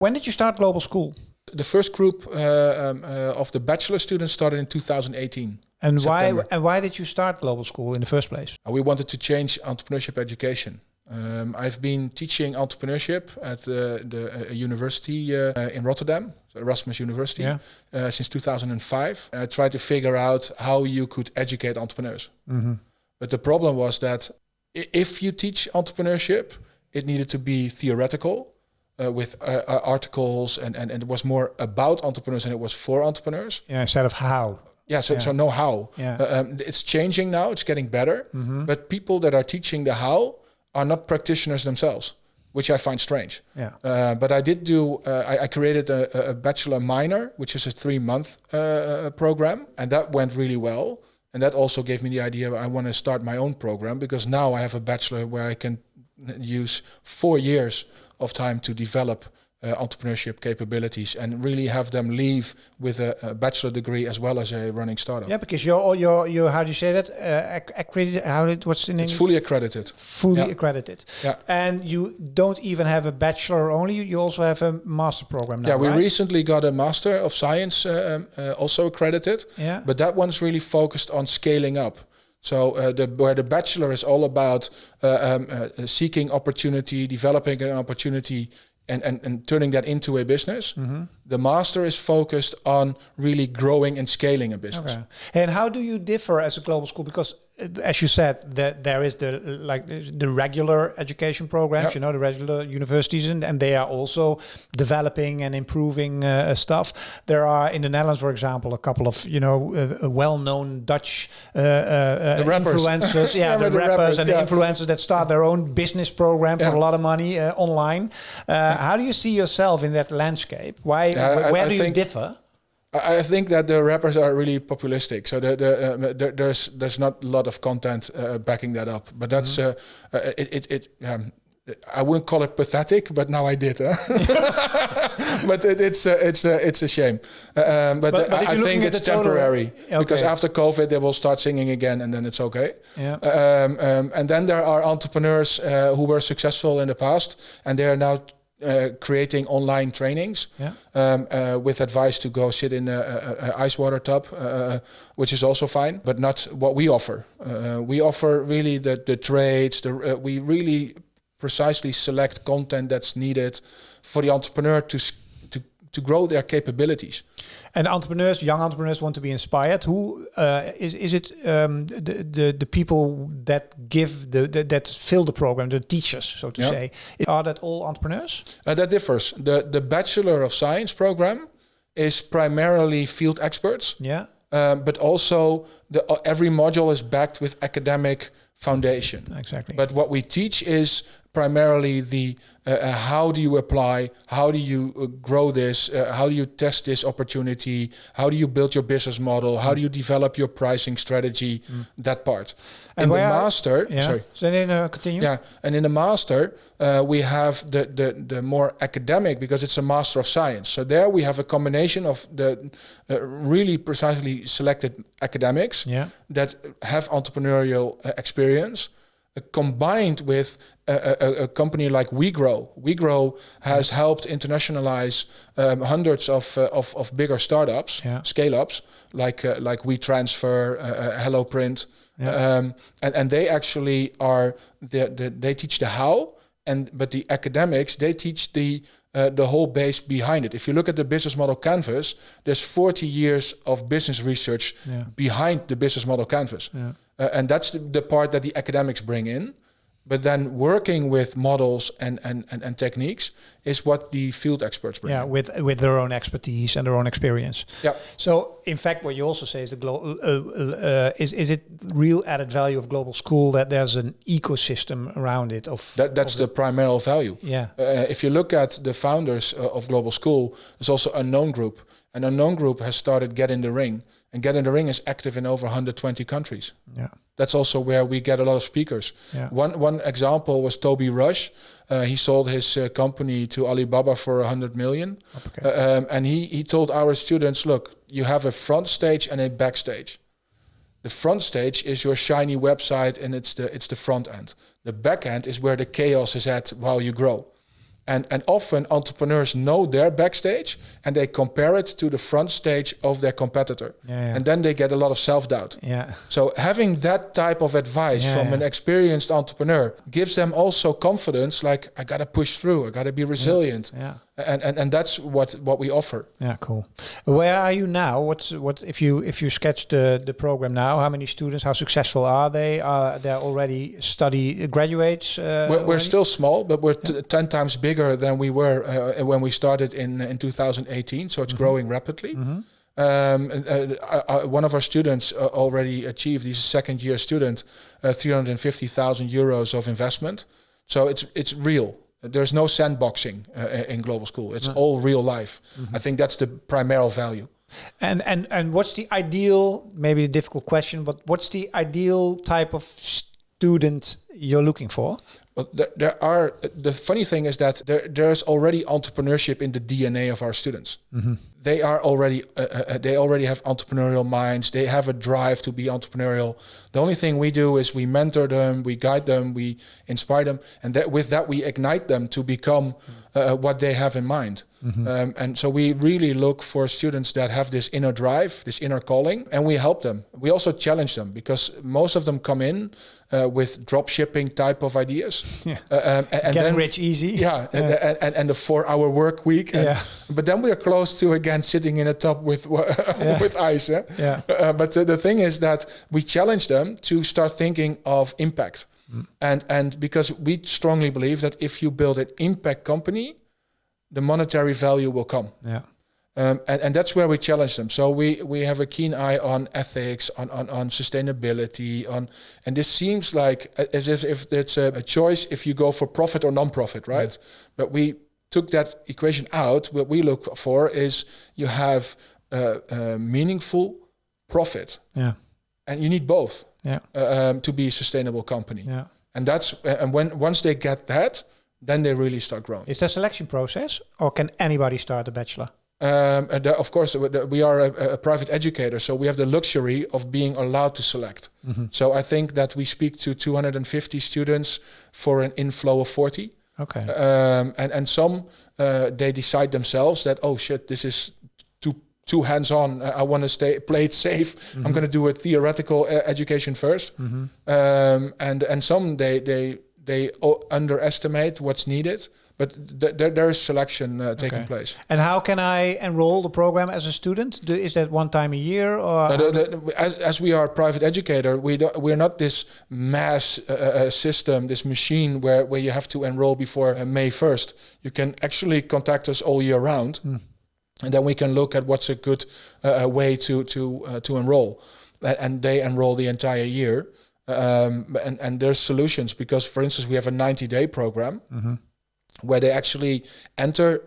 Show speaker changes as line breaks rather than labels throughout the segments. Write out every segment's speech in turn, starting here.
When did you start Global School?
The first group of the bachelor students started in 2018.
And
September.
why did you start Global School in the first place?
We wanted to change entrepreneurship education. I've been teaching entrepreneurship at the university in Rotterdam, so Erasmus University, since 2005. And I tried to figure out how you could educate entrepreneurs. Mm-hmm. But the problem was that if you teach entrepreneurship, it needed to be theoretical with articles, and it was more about entrepreneurs than it was for entrepreneurs.
Yeah, instead of how.
Yeah, so know how. Yeah. It's changing now, it's getting better. Mm-hmm. But people that are teaching the how are not practitioners themselves, which I find strange. Yeah. But I did do, I created a bachelor minor, which is a 3-month program, and that went really well. And that also gave me the idea I want to start my own program, because now I have a bachelor where I can use 4 years of time to develop entrepreneurship capabilities and really have them leave with a bachelor degree as well as a running startup.
Yeah, because you're how do you say that? Accredited? What's in English?
It's fully accredited.
Fully accredited. Yeah. And you don't even have a bachelor only. You also have a master program now.
Yeah, we
right?
recently got a Master of Science also accredited. Yeah. But that one's really focused on scaling up. So where the bachelor is all about seeking opportunity, developing an opportunity, and turning that into a business. Mm-hmm. The master is focused on really growing and scaling a business.
Okay. And how do you differ as a global school? Because as you said, that there is the regular education programs, the regular universities, and they are also developing and improving stuff. There are in the Netherlands, for example, a couple of well-known Dutch influencers, the rappers and the influencers that start their own business program for a lot of money online. How do you see yourself in that landscape? Where do you differ?
I think that the rappers are really populistic, so there's not a lot of content backing that up. But that's I wouldn't call it pathetic, but now I did. But it's a shame. But I think it's temporary because after COVID they will start singing again, and then it's okay. Yeah. And then there are entrepreneurs who were successful in the past, and they are now creating online trainings with advice to go sit in a ice water tub, which is also fine, but not what we offer. We offer really the trades. We really precisely select content that's needed for the entrepreneur to grow their capabilities.
And entrepreneurs, young entrepreneurs, want to be inspired. Who is it? The people that give that fill the program, the teachers, so to say. Are that all entrepreneurs?
That differs. The Bachelor of Science program is primarily field experts. Yeah. But also every module is backed with academic foundation. Exactly. But what we teach is primarily the how do you apply, how do you grow this, how do you test this opportunity, how do you build your business model, how do you develop your pricing strategy, that part. And in the master, sorry.
So then continue.
Yeah, and in the master, we have the more academic, because it's a Master of Science. So there we have a combination of the really precisely selected academics that have entrepreneurial experience, combined with a company like WeGrow. WeGrow has helped internationalize hundreds of bigger startups, scale-ups, like WeTransfer, HelloPrint, and they actually are they teach the how, but the academics, they teach the whole base behind it. If you look at the business model canvas, there's 40 years of business research behind the business model canvas. Yeah. And that's the part that the academics bring in. But then working with models and techniques is what the field experts bring.
Yeah, with their own expertise and their own experience. Yeah. So, in fact, what you also say is is it real added value of Global School that there's an ecosystem around it?
That's the primary value. Yeah. If you look at the founders of Global School, there's also Unknown Group. And Unknown Group has started Get in the Ring. And Get in the Ring is active in over 120 countries. Yeah. That's also where we get a lot of speakers. Yeah. One example was Toby Rush. He sold his company to Alibaba for 100 million. Okay. And he told our students, look, you have a front stage and a backstage. The front stage is your shiny website, and it's the front end. The back end is where the chaos is at while you grow. And often entrepreneurs know their backstage and they compare it to the front stage of their competitor. And then they get a lot of self-doubt. So having that type of advice from an experienced entrepreneur gives them also confidence, like, I got to push through, I got to be resilient. And that's what we offer.
Yeah, cool. Where are you now? What if you sketch the program now? How many students? How successful are they? Are there already graduates?
We're still small, but we're 10 times bigger than we were when we started in 2018. So it's growing rapidly. One of our students already achieved, he's a second year student, 350,000 euros of investment. So it's real. There's no sandboxing in global school. It's all real life. I think that's the primary value.
And what's the ideal, maybe a difficult question, but what's the ideal type of student you're looking for?
Well, the funny thing is that there's already entrepreneurship in the DNA of our students. They are already they already have entrepreneurial minds. They have a drive to be entrepreneurial. The only thing we do is we mentor them, we guide them, we inspire them, and with that we ignite them to become what they have in mind. And so we really look for students that have this inner drive, this inner calling, and we help them. We also challenge them because most of them come in with drop shipping type of ideas.
And get then, rich easy.
And the 4-hour work week. But then we are close to again sitting in a tub with ice. But the thing is that we challenge them to start thinking of impact. And because we strongly believe that if you build an impact company, the monetary value will come. And that's where we challenge them. So we have a keen eye on ethics, on sustainability, and this seems like as if it's a choice if you go for profit or non-profit, right? But we took that equation out. What we look for is you have meaningful profit, and you need both to be a sustainable company. And that's once they get that, then they really start growing.
Is there a selection process, or can anybody start a bachelor?
Of course, we are a private educator, so we have the luxury of being allowed to select. So I think that we speak to 250 students for an inflow of 40.
Okay.
And some, they decide themselves that, oh shit, this is too hands-on. I want to play it safe. I'm going to do a theoretical education first. And some, they underestimate what's needed. But there is selection taking place.
And how can I enroll the program as a student? Is that one time a year, or
as we are a private educator, we're not this mass system, this machine where you have to enroll before May 1st. You can actually contact us all year round, and then we can look at what's a good way to enroll, and they enroll the entire year. And there's solutions because, for instance, we have a 90-day program. Where they actually enter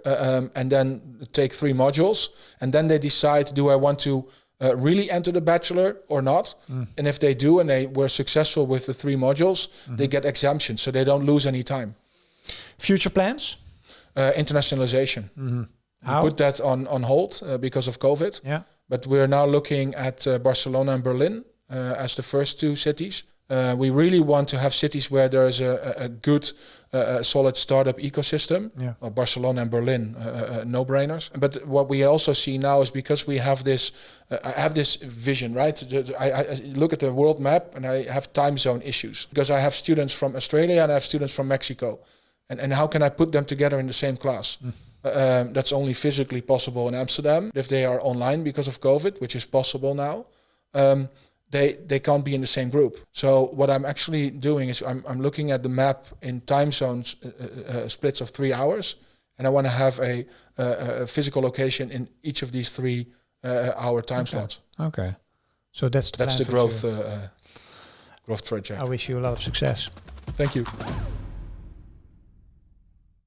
and then take 3 modules, and then they decide, do I want to really enter the bachelor or not? And if they do, and they were successful with the 3 modules, they get exemption, so they don't lose any time.
Future plans?
Internationalization.
How?
We put that on hold because of COVID. But we're now looking at Barcelona and Berlin as the first 2 cities. We really want to have cities where there is a good, solid startup ecosystem. Barcelona and Berlin, no-brainers. But what we also see now is because we have this, I have this vision, right? I look at the world map and I have time zone issues because I have students from Australia and I have students from Mexico. And how can I put them together in the same class? That's only physically possible in Amsterdam. If they are online because of COVID, which is possible now, they can't be in the same group. So what I'm actually doing is I'm looking at the map in time zones, splits of 3 hours, and I want to have a physical location in each of these 3 hour time slots.
Okay, so that's the
growth trajectory.
I wish you a lot of success.
Thank you.